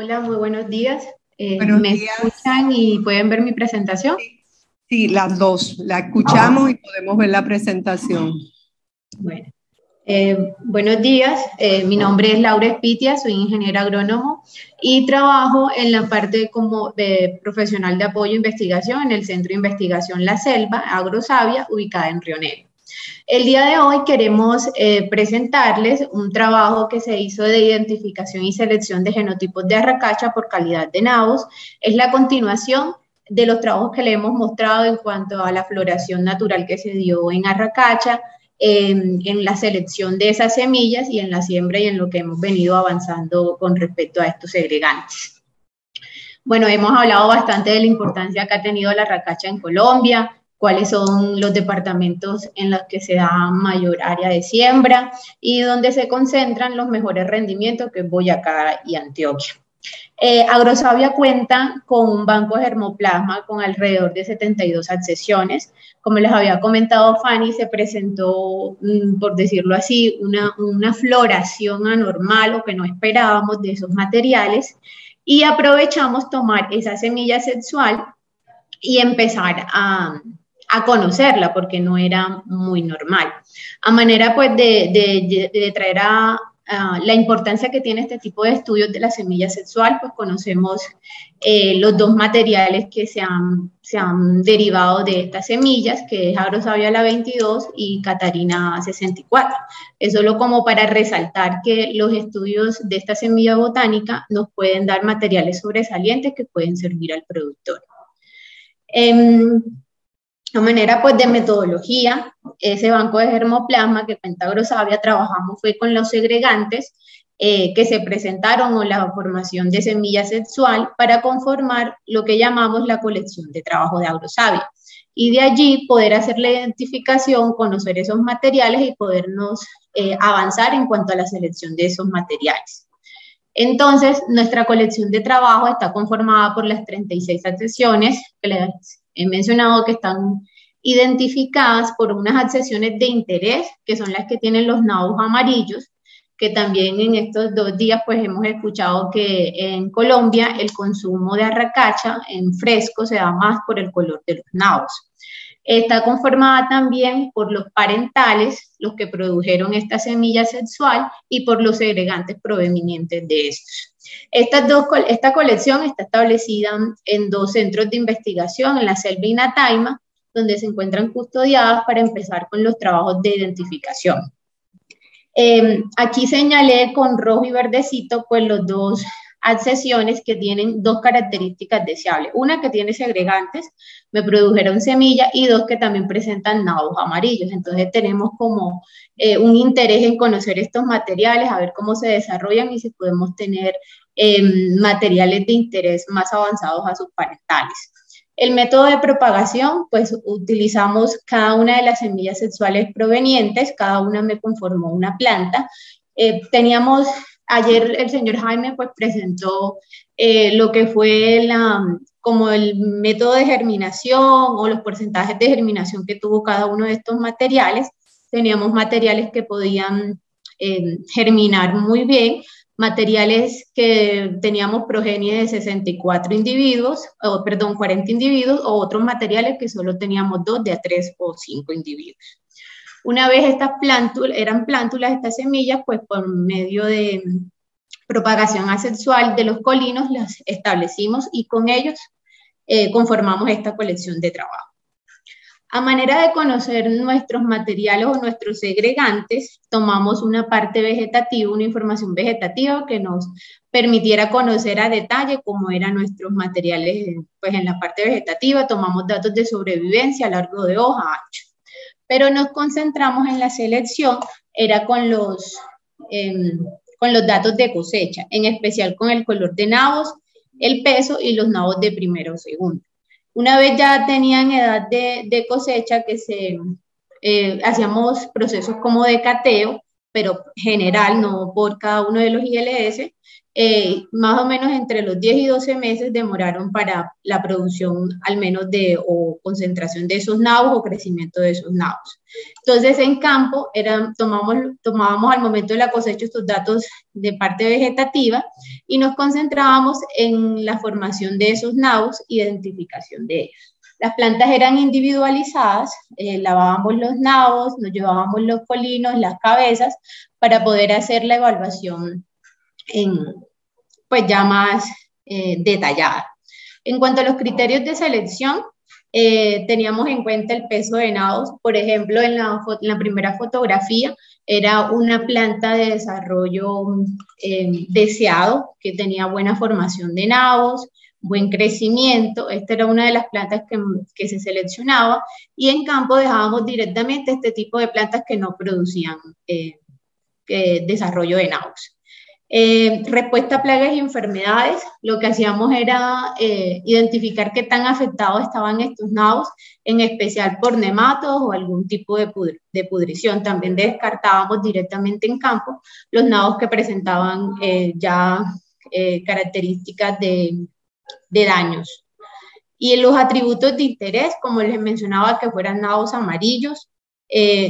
Hola, muy buenos días. Buenos ¿Me días. escuchan y pueden ver mi presentación? Sí, sí, las dos. La escuchamos y podemos ver la presentación. Bueno, buenos días. Mi nombre es Laura Espitia, soy ingeniera agrónomo y trabajo en la parte como de profesional de apoyo a investigación en el Centro de Investigación La Selva, Agrosavia, ubicada en Río Negro. El día de hoy queremos presentarles un trabajo que se hizo de identificación y selección de genotipos de arracacha por calidad de nabos. Es la continuación de los trabajos que le hemos mostrado en cuanto a la floración natural que se dio en arracacha, en la selección de esas semillas y en la siembra y en lo que hemos venido avanzando con respecto a estos segregantes. Bueno, hemos hablado bastante de la importancia que ha tenido la arracacha en Colombia, cuáles son los departamentos en los que se da mayor área de siembra y donde se concentran los mejores rendimientos, que es Boyacá y Antioquia. Agrosavia cuenta con un banco de germoplasma con alrededor de 72 accesiones. Como les había comentado Fanny, se presentó, por decirlo así, una floración anormal o que no esperábamos de esos materiales y aprovechamos tomar esa semilla sexual y empezar a conocerla porque no era muy normal. A manera pues de traer a la importancia que tiene este tipo de estudios de la semilla sexual, pues conocemos los dos materiales que se han derivado de estas semillas, que es Agrosavia la 22 y Catarina 64. Eso solo como para resaltar que los estudios de esta semilla botánica nos pueden dar materiales sobresalientes que pueden servir al productor. De manera pues de metodología, ese banco de germoplasma que cuenta Agrosavia trabajamos fue con los segregantes que se presentaron o la formación de semilla sexual para conformar lo que llamamos la colección de trabajo de Agrosavia. Y de allí poder hacer la identificación, conocer esos materiales y podernos avanzar en cuanto a la selección de esos materiales. Entonces, nuestra colección de trabajo está conformada por las 36 accesiones que les he mencionado que están identificadas por unas accesiones de interés, que son las que tienen los nabos amarillos, que también en estos 2 días pues hemos escuchado que en Colombia el consumo de arracacha en fresco se da más por el color de los nabos. Está conformada también por los parentales, los que produjeron esta semilla sexual, y por los segregantes provenientes de estos. Esta colección está establecida en 2 centros de investigación, en la Selva y Nataima, donde se encuentran custodiadas para empezar con los trabajos de identificación. Aquí señalé con rojo y verdecito pues los dos accesiones que tienen 2 características deseables. Una que tiene segregantes, me produjeron semilla, y 2 que también presentan nabos amarillos. Entonces tenemos como un interés en conocer estos materiales, a ver cómo se desarrollan y si podemos tener materiales de interés más avanzados a sus parentales. El método de propagación, pues utilizamos cada una de las semillas sexuales provenientes, cada una me conformó una planta. Teníamos, ayer el señor Jaime pues presentó lo que fue como el método de germinación o los porcentajes de germinación que tuvo cada uno de estos materiales. Teníamos materiales que podían germinar muy bien, materiales que teníamos progenie de 64 individuos, o perdón, 40 individuos, o otros materiales que solo teníamos 2, de a 3 o 5 individuos. Una vez estas eran plántulas, estas semillas, pues por medio de propagación asexual de los colinos las establecimos y con ellos conformamos esta colección de trabajo. A manera de conocer nuestros materiales o nuestros segregantes, tomamos una parte vegetativa, una información vegetativa que nos permitiera conocer a detalle cómo eran nuestros materiales, pues en la parte vegetativa tomamos datos de sobrevivencia, largo de hoja, ancho. Pero nos concentramos en la selección, era con los datos de cosecha, en especial con el color de nabos, el peso y los nabos de primero o segundo. Una vez ya tenían edad de cosecha, que hacíamos procesos como de cateo, pero general, no por cada uno de los ILS, más o menos entre los 10 y 12 meses demoraron para la producción al menos o concentración de esos nabos o crecimiento de esos nabos. Entonces en campo tomábamos al momento de la cosecha estos datos de parte vegetativa y nos concentrábamos en la formación de esos nabos, identificación de ellos. Las plantas eran individualizadas, lavábamos los nabos, nos llevábamos los colinos, las cabezas, para poder hacer la evaluación pues ya más detallada. En cuanto a los criterios de selección, teníamos en cuenta el peso de nabos. Por ejemplo, en la primera fotografía era una planta de desarrollo deseado, que tenía buena formación de nabos, buen crecimiento. Esta era una de las plantas que se seleccionaba, y en campo dejábamos directamente este tipo de plantas que no producían desarrollo de nabos. Respuesta a plagas y enfermedades, lo que hacíamos era identificar qué tan afectados estaban estos nabos, en especial por nematodos o algún tipo de pudrición. También descartábamos directamente en campo los nabos que presentaban características de daños. Y en los atributos de interés, como les mencionaba, que fueran nabos amarillos,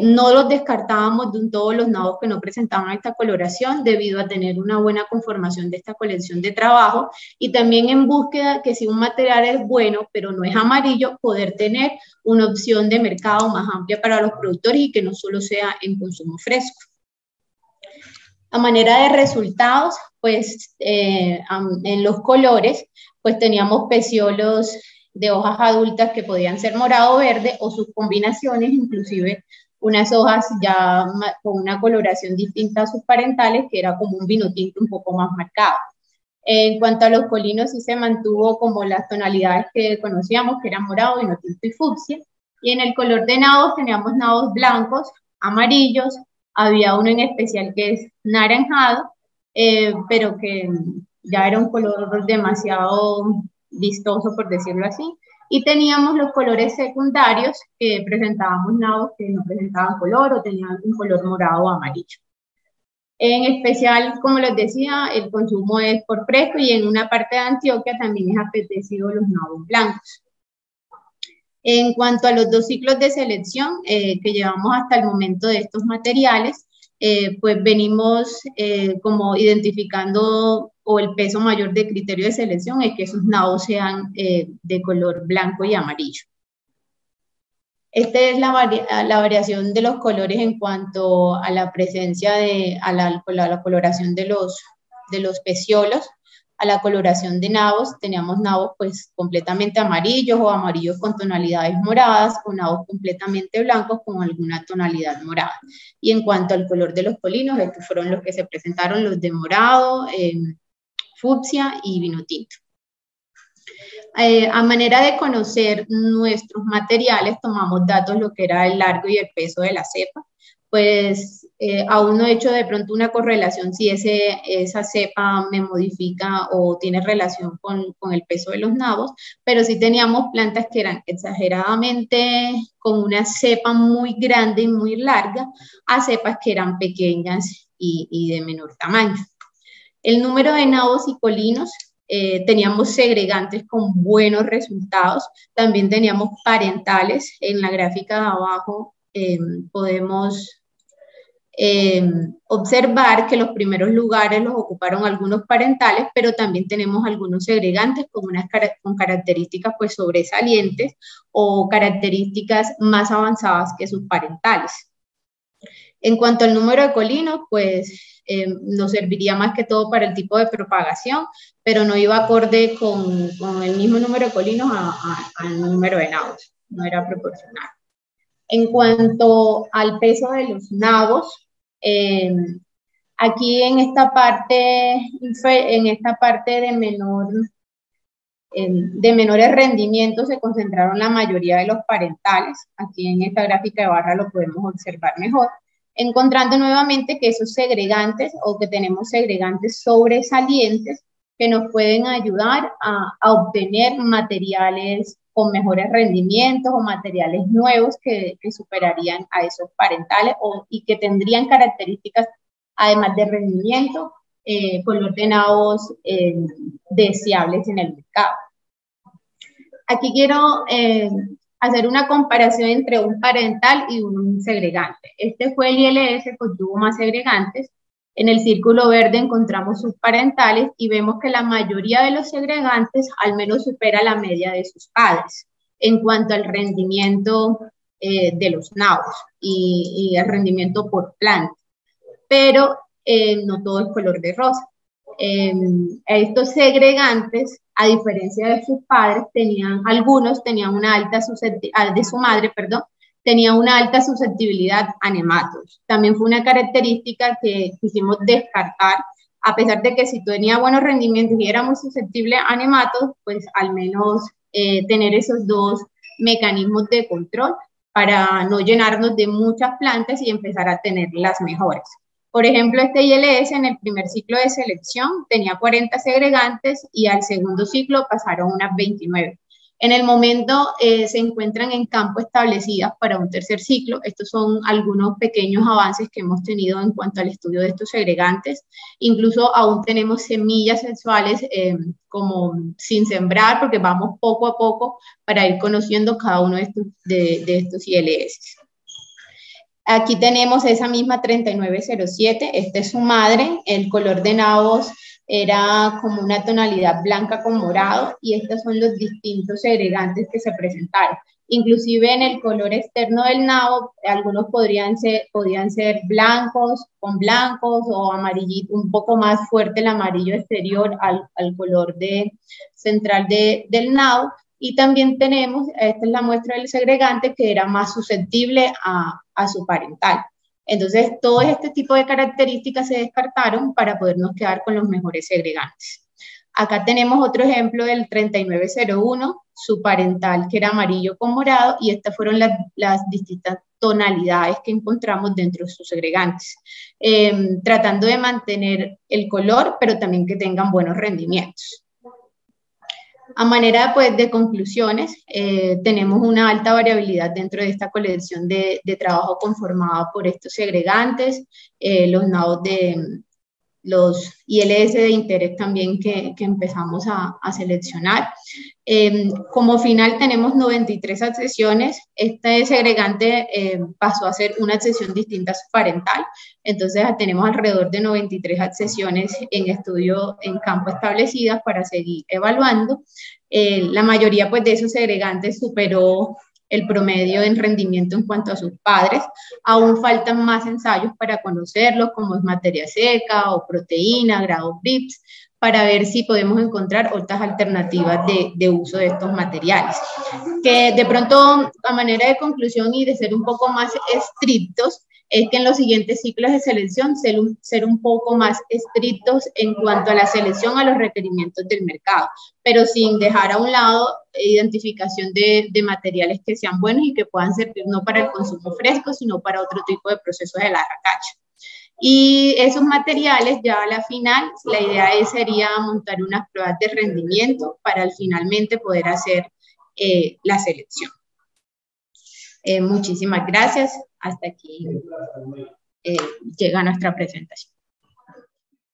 no los descartábamos de todos los nabos que no presentaban esta coloración, debido a tener una buena conformación de esta colección de trabajo, y también en búsqueda que si un material es bueno pero no es amarillo, poder tener una opción de mercado más amplia para los productores y que no solo sea en consumo fresco. A manera de resultados, pues en los colores, pues teníamos peciolos de hojas adultas que podían ser morado o verde, o sus combinaciones, inclusive unas hojas ya con una coloración distinta a sus parentales, que era como un vino tinto un poco más marcado. En cuanto a los colinos, sí se mantuvo como las tonalidades que conocíamos, que eran morado, vino tinto y fucsia. Y en el color de nabos teníamos nabos blancos, amarillos, había uno en especial que es naranjado, pero que ya era un color demasiado vistoso, por decirlo así, y teníamos los colores secundarios, que presentábamos nabos que no presentaban color o tenían un color morado o amarillo. En especial, como les decía, el consumo es por fresco, y en una parte de Antioquia también es apetecido los nabos blancos. En cuanto a los 2 ciclos de selección que llevamos hasta el momento de estos materiales, pues venimos como identificando, o el peso mayor de criterio de selección es que esos nabos sean de color blanco y amarillo. Esta es la variación de los colores en cuanto a la presencia a la coloración de los peciolos. A la coloración de nabos, teníamos nabos pues completamente amarillos o amarillos con tonalidades moradas, o nabos completamente blancos con alguna tonalidad morada. Y en cuanto al color de los colinos, estos fueron los que se presentaron, los de morado, fucsia y vino tinto. A manera de conocer nuestros materiales, tomamos datos, lo que era el largo y el peso de la cepa. Pues aún no he hecho de pronto una correlación si esa cepa me modifica o tiene relación con el peso de los nabos, pero sí teníamos plantas que eran exageradamente con una cepa muy grande y muy larga, a cepas que eran pequeñas y de menor tamaño. El número de nabos y colinos, teníamos segregantes con buenos resultados, también teníamos parentales. En la gráfica de abajo podemos observar que los primeros lugares los ocuparon algunos parentales, pero también tenemos algunos segregantes con características pues sobresalientes o características más avanzadas que sus parentales. En cuanto al número de colinos, pues nos serviría más que todo para el tipo de propagación, pero no iba acorde con el mismo número de colinos al número de nabos, no era proporcional. En cuanto al peso de los nabos, aquí en esta parte de menores rendimientos se concentraron la mayoría de los parentales. Aquí en esta gráfica de barra lo podemos observar mejor, encontrando nuevamente que esos segregantes, o que tenemos segregantes sobresalientes, que nos pueden ayudar a obtener materiales con mejores rendimientos o materiales nuevos que superarían a esos parentales y que tendrían características, además de rendimiento, color de nabos deseables en el mercado. Aquí quiero hacer una comparación entre un parental y un segregante. Este fue el ILS que obtuvo más segregantes. En el círculo verde encontramos sus parentales y vemos que la mayoría de los segregantes al menos supera la media de sus padres en cuanto al rendimiento de los nabos y el rendimiento por planta. Pero no todo es color de rosa. Estos segregantes, a diferencia de sus padres, algunos tenían una alta susceptibilidad, de su madre, perdón, tenía una alta susceptibilidad a nematodos. También fue una característica que quisimos descartar, a pesar de que si tenía buenos rendimientos y era muy susceptible a nematodos, pues al menos tener esos dos mecanismos de control para no llenarnos de muchas plantas y empezar a tener las mejores. Por ejemplo, este ILS en el primer ciclo de selección tenía 40 segregantes y al segundo ciclo pasaron unas 29. En el momento se encuentran en campo establecidas para un tercer ciclo. Estos son algunos pequeños avances que hemos tenido en cuanto al estudio de estos segregantes. Incluso aún tenemos semillas sexuales como sin sembrar, porque vamos poco a poco para ir conociendo cada uno de estos ILS. Aquí tenemos esa misma 3907, esta es su madre, el color de nabos era como una tonalidad blanca con morado y estos son los distintos segregantes que se presentaron. Inclusive en el color externo del nabo, algunos podían ser blancos con blancos o amarillito, un poco más fuerte el amarillo exterior al color central del nabo. Y también tenemos, esta es la muestra del segregante que era más susceptible a su parental. Entonces, todo este tipo de características se descartaron para podernos quedar con los mejores segregantes. Acá tenemos otro ejemplo del 3901, su parental que era amarillo con morado, y estas fueron las distintas tonalidades que encontramos dentro de sus segregantes, tratando de mantener el color, pero también que tengan buenos rendimientos. A manera pues, de conclusiones, tenemos una alta variabilidad dentro de esta colección de trabajo conformada por estos segregantes, los nabos los ILS de interés también que empezamos a seleccionar. Como final tenemos 93 accesiones. Este segregante pasó a ser una accesión distinta a su parental. Entonces tenemos alrededor de 93 accesiones en estudio en campo establecidas para seguir evaluando. La mayoría pues, de esos segregantes superó el promedio en rendimiento en cuanto a sus padres. Aún faltan más ensayos para conocerlos, como es materia seca o proteína, grado BRIPS, para ver si podemos encontrar otras alternativas de uso de estos materiales. Que de pronto, a manera de conclusión y de ser un poco más estrictos, es que en los siguientes ciclos de selección ser un poco más estrictos en cuanto a la selección a los requerimientos del mercado, pero sin dejar a un lado identificación de materiales que sean buenos y que puedan servir no para el consumo fresco, sino para otro tipo de procesos de la racacha. Y esos materiales, ya a la final, la idea sería montar unas pruebas de rendimiento para finalmente poder hacer la selección. Muchísimas gracias. Hasta aquí llega nuestra presentación.